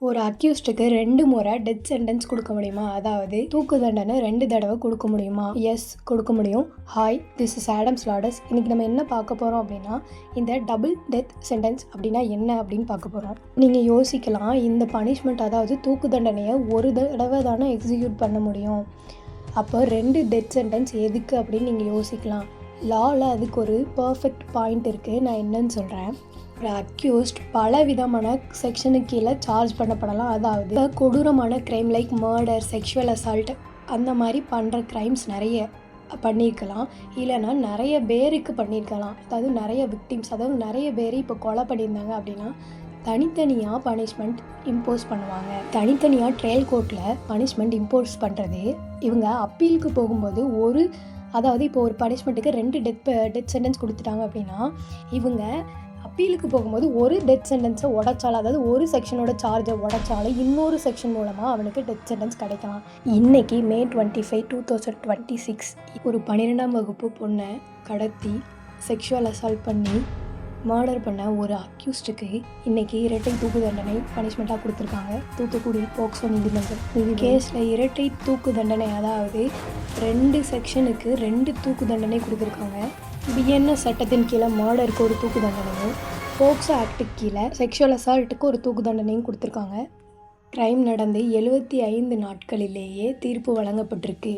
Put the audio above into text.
ஒரு அக்யூஸ்டுக்கு 2 முறை death sentence கொடுக்க முடியுமா? அதாவது தூக்கு தண்டனை 2 தடவை கொடுக்க முடியுமா? எஸ், கொடுக்க முடியும். ஹாய், திஸ் இஸ் ஆடம்ஸ் லாடஸ். இன்னைக்கு நம்ம என்ன பார்க்க போகிறோம் அப்படின்னா, இந்த டபுள் டெத் சென்டென்ஸ் அப்படின்னா என்ன அப்படின்னு பார்க்க போகிறோம். நீங்கள் யோசிக்கலாம், இந்த பனிஷ்மெண்ட் அதாவது தூக்கு தண்டனையை ஒரு தடவை தானே எக்ஸிக்யூட் பண்ண முடியும், அப்போ 2 டெத் சென்டென்ஸ் எதுக்கு அப்படின்னு நீங்கள் யோசிக்கலாம். லாவில் அதுக்கு ஒரு பர்ஃபெக்ட் பாயிண்ட் இருக்குது. நான் என்னன்னு சொல்கிறேன். ஒரு அக்யூஸ்ட் பல விதமான செக்ஷனுக்கு கீழே சார்ஜ் பண்ணப்படலாம். அதாவது கொடூரமான crime like murder, sexual assault அந்த மாதிரி பண்ணுற க்ரைம்ஸ் நிறைய பண்ணியிருக்கலாம். இல்லைனா நிறைய பேருக்கு பண்ணியிருக்கலாம். அதாவது நிறைய விக்டிம்ஸ், அதாவது நிறைய பேர் இப்போ கொலை பண்ணியிருந்தாங்க அப்படின்னா தனித்தனியாக பனிஷ்மெண்ட் இம்போஸ் பண்ணுவாங்க. தனித்தனியாக ட்ரையல் கோர்ட்டில் பனிஷ்மெண்ட் இம்போஸ் பண்ணுறது இவங்க அப்பீலுக்கு போகும்போது அதாவது இப்போ ஒரு பனிஷ்மெண்ட்டுக்கு 2 டெத் சென்டென்ஸ் கொடுத்துட்டாங்க அப்படின்னா இவங்க அப்பீலுக்கு போகும்போது ஒரு டெத் சென்டென்ஸை உடைச்சாலும், அதாவது ஒரு செக்ஷனோட சார்ஜை உடைச்சாலும் இன்னொரு செக்ஷன் மூலமாக அவனுக்கு டெத் சென்டென்ஸ் கிடைக்கலாம். இன்றைக்கி May 25, 2026 ஒரு 12ஆம் வகுப்பு பொண்ணை கடத்தி செக்ஷுவல் அசால்ட் பண்ணி மர்டர் பண்ண ஒரு அக்யூஸ்டுக்கு இன்றைக்கி இரட்டை தூக்கு தண்டனை பனிஷ்மெண்ட்டாக கொடுத்துருக்காங்க. தூத்துக்குடி போக்சோ நீதிமன்றம் இது கேஸில் இரட்டை தூக்கு தண்டனை, அதாவது 2 செக்ஷனுக்கு 2 தூக்கு தண்டனை கொடுத்துருக்காங்க. பிஎன்எஸ் சட்டத்தின் கீழே மர்டருக்கு ஒரு தூக்கு தண்டனையும், போக்சோ ஆக்டுக்கு கீழே செக்ஷுவல் அசால்ட்டுக்கு ஒரு தூக்கு தண்டனையும் கொடுத்துருக்காங்க. க்ரைம் நடந்து 75 நாட்களிலேயே தீர்ப்பு வழங்கப்பட்டிருக்கு.